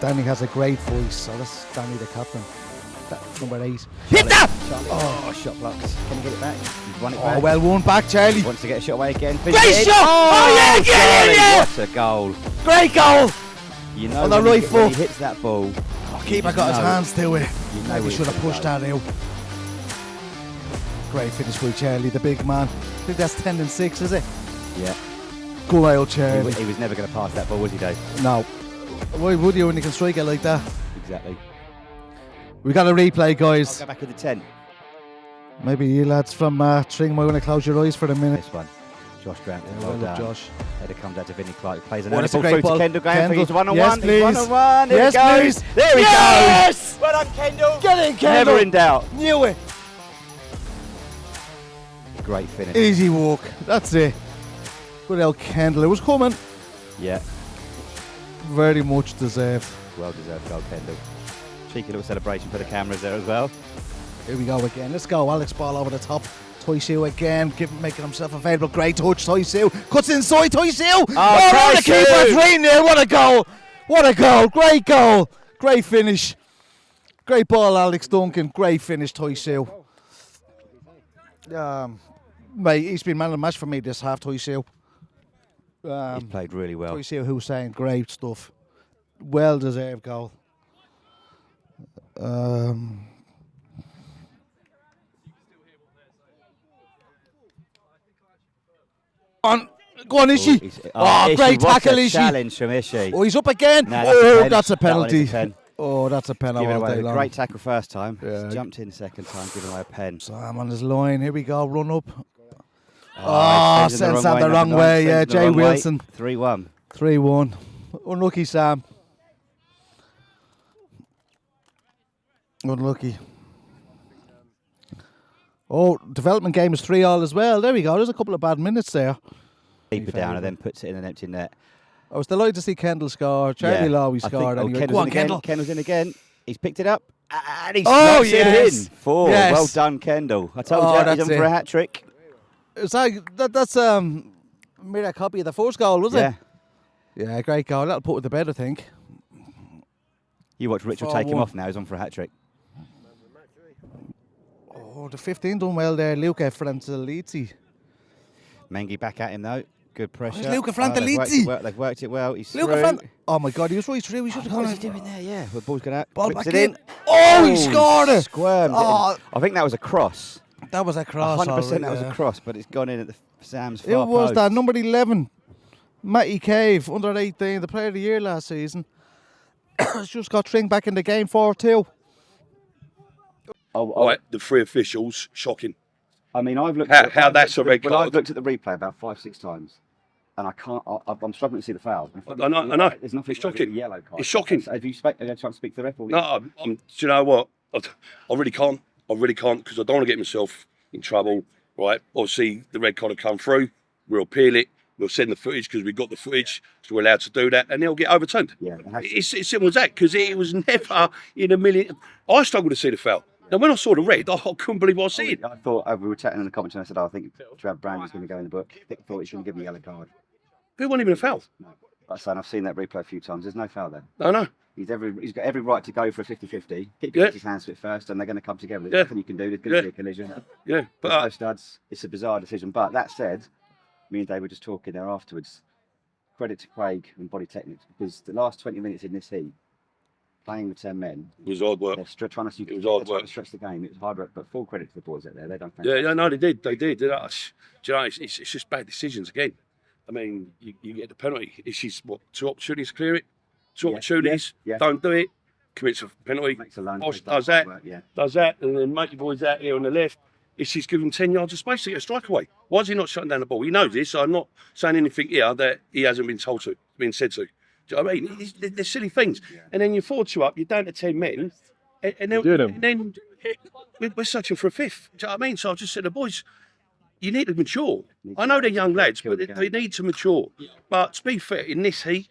Danny has a great voice, so that's Danny the captain. That's number 8. Hit that! Oh, shot blocked. Can he get it back? He's won it back. Oh, well won back, Charlie. Wants to get a shot away again. Great shot! Oh, yeah, get it, yeah! What a goal. Great goal! You know On the when right he, when foot. he hits that ball. Keeper got his hands to it. You know Maybe it's should have gonna pushed go. that out. Great finish by Charlie, the big man. I think that's 10 and 6, is it? Yeah. Go out, Charlie. He was never going to pass that ball, was he, Dave? No. Why would you when you can strike it like that? Exactly. We got a replay, I'll guys. go back with the 10. Maybe you lads from Tring might want to close your eyes for a minute. This one. Josh Grant. Yeah, well done, Josh. Header comes out to Vinnie Clark. Plays an Oh, early that's a ball great through ball. to Kendall. Going for his Kendall. one-on-one. Yes, He's please. one-on-one. There Yes, he goes. please. There he Yes! Well done, Kendall. Get in, goes. Kendall. Never in doubt. Knew it. Great finish. Easy walk. That's it. Good old Kendall. It was coming. Yeah. Very much deserved. Well deserved goal, Kendall. Cheeky little celebration for the cameras there as well. Here we go again. Let's go. Alex ball over the top. Toysiu again, making himself available. Great touch. Toysiu cuts inside. Toysiu. Oh, the keeper's right there. What a goal! What a goal! Great goal! Great finish. Great ball, Alex Duncan. Great finish, Toysiu. Mate, he's been man of the match for me this half. Toysiu. He's played really well. Toysiu Hussein, great stuff. Well deserved goal. Go on, Ishi. Ishi, Great what tackle, a Ishi. challenge from Ishi. Oh, he's up again. No, that's a pen. That's a That one is penalty. a pen. Oh, that's a penalty. Giving all away day a long. great tackle first time. Yeah. He's jumped in second time, giving away a pen. Sam on his line. Here we go. Run up. Sends Sam the wrong way. Yeah, Jay Wilson. 3-1. 3-1. Unlucky, Sam. Unlucky. Oh, development game is 3-3 as well. There we go. There's a couple of bad minutes there. Keeper down and then puts it in an empty net. I was delighted to see Kendall score. Charlie Lowy scored. Anyway. Kendall's Go on, in again. Kendall. Kendall's in again. He's picked it up. And he Oh, slots yes. it in. 4. Yes. Well done, Kendall. I told Oh, you that's he's on for it. a hat trick. It's like that's mirror copy of the first goal, was Yeah. it? Yeah, great goal. That'll put it to bed, I think. You watch Rich will 4-1. take him off now. He's on for a hat trick. Oh, the 15 done well there, Luca Frantolizzi. Mengi back at him though. Good pressure. it's Luca They've worked Frantolizzi. it well. They've worked it well. He's Luca through. Frant. Oh my God, he was right through. He should have What gone. is he doing there? Yeah. The ball's going out. Ball Whips back it in. Oh, he scored it. Squirmed Oh. it. I think that was a cross. That was a cross. 100% that was yeah. a cross, but it's gone in at the Sam's far It was post. that number 11, Matty Cave, under 18, the player of the year last season. Has just got Tring back in the game 4-2. Right, the three officials, shocking. I mean, I've looked. How that's a red Well, card. I've looked at the replay about 5-6 times, and I can't. I'm struggling to see the foul. I know. There's nothing. It's shocking. Like a yellow card. It's shocking. So have you had a chance to speak to the referee? No, do you know what? I really can't. I really can't because I don't want to get myself in trouble. Right? Obviously, the red card will come through. We'll appeal it. We'll send the footage because we've got the footage, so we're allowed to do that, and they'll get overturned. Yeah. It's simple as that because it was never in a million. I struggled to see the foul. Now, when I saw the red, I couldn't believe what I was seeing. I thought we were chatting in the comments, and I said, I think Trav Brand is going to go in the book. I thought he shouldn't give him a yellow card. It wasn't even a foul. No. But saying I've seen that replay a few times. There's no foul there. No. He's got every right to go for a 50-50. Keep Yeah. his hands to it first, and they're going to come together. There's Yeah. nothing you can do. There's going to be a collision. Yeah, There's but no studs. It's a bizarre decision. But that said, me and Dave were just talking there afterwards. Credit to Craig and Body Technics because the last 20 minutes in this heat, playing with 10 men, it was hard work. they're trying to It was hard work. stretch the game. It was hard work, but full credit to the boys out there. They done Yeah, no, they did. They did. Do you know, it's just bad decisions again. I mean, you get the penalty. It's just, what, 2 opportunities to clear it? 2 opportunities, yeah. don't do it, commits a penalty. Makes a lunge. Bosch does that, Yeah. does that, and then make your boys out here on the left. It's just give him 10 yards of space to get a strike away. Why is he not shutting down the ball? He knows this, so I'm not saying anything here that he hasn't been told to, been said to. Do you know what I mean? They're silly things. Yeah. And then you're 4-2 up, you're down to 10 men, and then we're searching for a fifth. Do you know what I mean? So I've just said to the boys, you need to mature. I know they're young lads, but they need to mature. But to be fair, in this heat,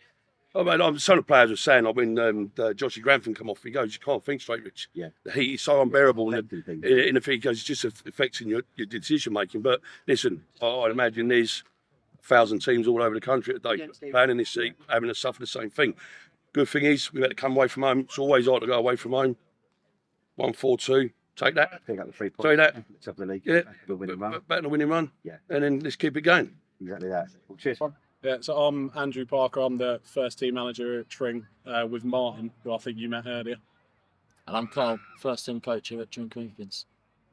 I mean, some of the players were saying, when Joshy Grantham come off, he goes, you can't think straight, Rich. Yeah. The heat is so unbearable. In the Thing. thing, he goes, it's just affecting your decision making. But listen, I'd imagine there's 1,000 teams all over the country today playing in this heat, having to suffer the same thing. Good thing is, we had to come away from home. It's always hard to go away from home. 1-4-2. Take that. Pick up the 3 points. Take that. Top of the league. Yeah. We'll win and run. Better than a winning run. Yeah. And then let's keep it going. Exactly that. Well, cheers. Yeah, so I'm Andrew Parker. I'm the first team manager at Tring with Martin, who I think you met earlier. And I'm Carl, first team coach here at Tring.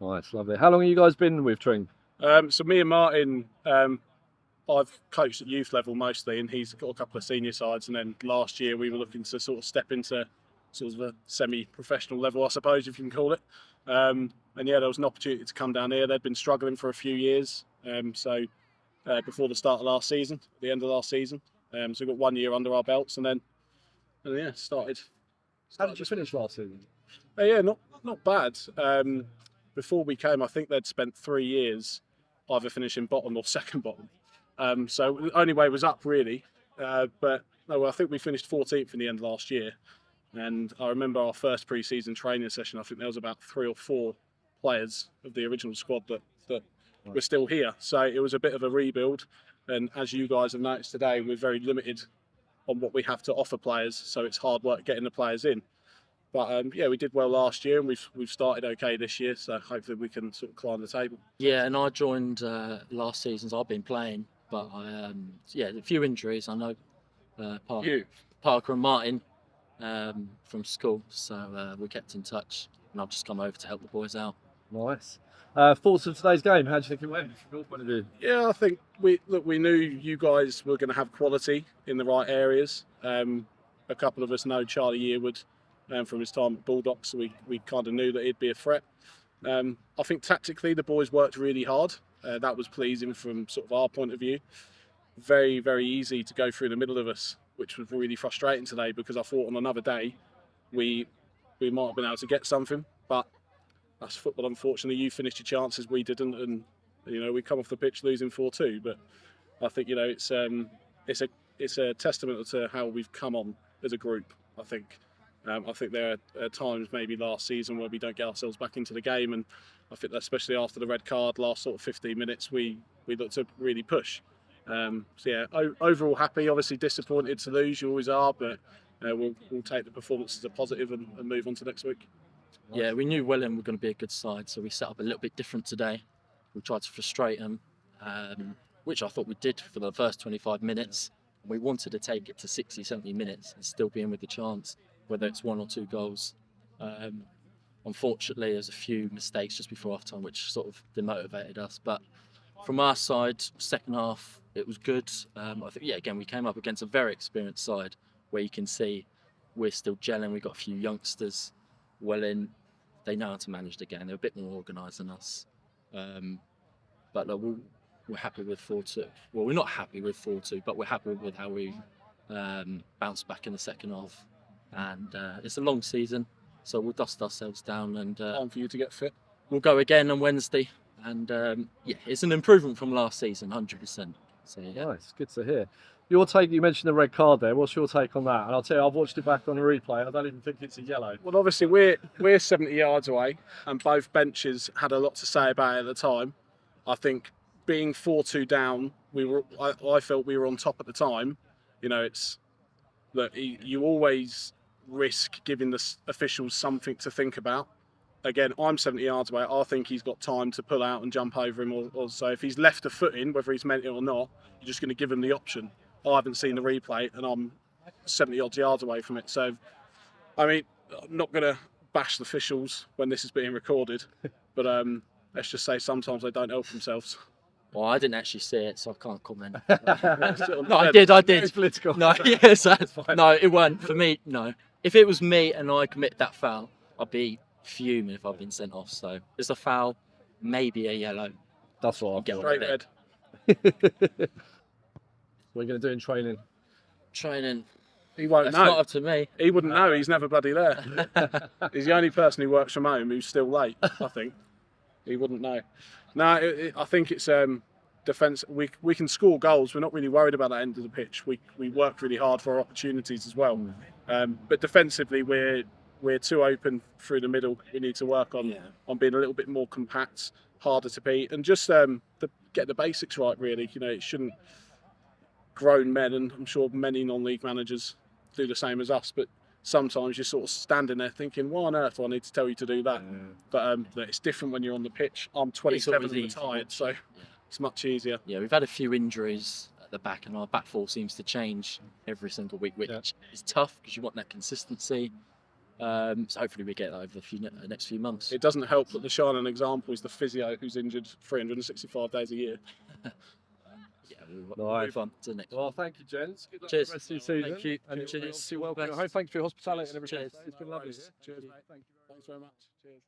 Nice, lovely. How long have you guys been with Tring? So me and Martin, I've coached at youth level mostly, and he's got a couple of senior sides. And then last year we were looking to sort of step into sort of a semi-professional level, I suppose, if you can call it. And yeah, there was an opportunity to come down here. They'd been struggling for a few years, before the start of last season, the end of last season. So we got 1 year under our belts, and then started. How did you finish last season? Yeah, not bad. Before we came, I think they'd spent 3 years either finishing bottom or second bottom. So the only way was up, really. But no, I think we finished 14th in the end last year. And I remember our first pre-season training session, I think there was about 3 or 4 players of the original squad that were still here. So it was a bit of a rebuild. And as you guys have noticed today, we're very limited on what we have to offer players. So it's hard work getting the players in. But we did well last year, and we've started okay this year. So hopefully we can sort of climb the table. Yeah, and I joined last season, so I've been playing. But a few injuries. I know Parker and Martin from school, so we kept in touch, and I've just come over to help the boys out. Nice. Thoughts of today's game? How do you think it went from your point of view? Yeah, I think we knew you guys were going to have quality in the right areas. A couple of us know Charlie Yearwood from his time at Bulldogs, so we kind of knew that he'd be a threat. I think tactically the boys worked really hard. That was pleasing from sort of our point of view. Very, very easy to go through the middle of us, which was really frustrating today, because I thought on another day we might have been able to get something, but that's football. Unfortunately, you finished your chances, we didn't, and we come off the pitch losing 4-2. But I think it's a testament to how we've come on as a group. I think there are times maybe last season where we don't get ourselves back into the game, and I think that especially after the red card, last sort of 15 minutes, we looked to really push. Overall happy. Obviously disappointed to lose. You always are, but we'll take the performance as a positive and move on to next week. Yeah, we knew Welwyn were going to be a good side, so we set up a little bit different today. We tried to frustrate them, which I thought we did for the first 25 minutes. We wanted to take it to 60, 70 minutes and still be in with the chance, whether it's 1 or 2 goals. Unfortunately, there's a few mistakes just before half time, which sort of demotivated us. But from our side, second half, it was good. I think, again, we came up against a very experienced side where you can see we're still gelling. We've got a few youngsters. Welwyn, they know how to manage the game. They're a bit more organised than us. But we're happy with 4-2. Well, we're not happy with 4-2, but we're happy with how we bounced back in the second half. And it's a long season, so we'll dust ourselves down and Time for you to get fit. we'll go again on Wednesday. And it's an improvement from last season, 100%. So yeah. Nice, good to hear. Your take, you mentioned the red card there. What's your take on that? And I'll tell you, I've watched it back on a replay. I don't even think it's a yellow. Well, obviously we're 70 yards away, and both benches had a lot to say about it at the time. I think being 4-2 down, I felt we were on top at the time. It's that you always risk giving the officials something to think about. Again, I'm 70 yards away. I think he's got time to pull out and jump over him, or so if he's left a foot in, whether he's meant it or not, you're just going to give him the option. I haven't seen the replay, and I'm 70 odd yards away from it. So, I mean, I'm not going to bash the officials when this is being recorded, but let's just say sometimes they don't help themselves. Well, I didn't actually see it, so I can't comment. No, No, I did. Very political. No, yes, no, it weren't for me. No, if it was me and I commit that foul, I'd be fuming if I've been sent off. So it's a foul, maybe a yellow. That's what I've Get on Straight with red. it. What are you going to do in training? Training. He won't That's know. not up to me. He wouldn't know. He's never bloody there. He's the only person who works from home who's still late, I think. He wouldn't know. No, I think it's defence. We can score goals. We're not really worried about that end of the pitch. We work really hard for our opportunities as well. But defensively, we're too open through the middle. We need to work on being a little bit more compact, harder to beat, and just get the basics right. Really, it shouldn't. Grown men, and I'm sure many non-league managers do the same as us, but sometimes you're sort of standing there thinking, why on earth do I need to tell you to do that? But it's different when you're on the pitch. I'm 27 and retired, so it's much easier. Yeah, we've had a few injuries at the back, and our back four seems to change every single week, which is tough because you want that consistency. So hopefully we get that over the next few months. It doesn't help that the shining example is the physio who's injured 365 days a year. We'll move on to the next one. Well, thank you, gents. Good luck Cheers. with the rest of your season. Thank you. And Cheers. you're welcome. Thanks for your hospitality and everything. Cheers. It's been lovely. Cheers, mate. Thanks very much. Cheers.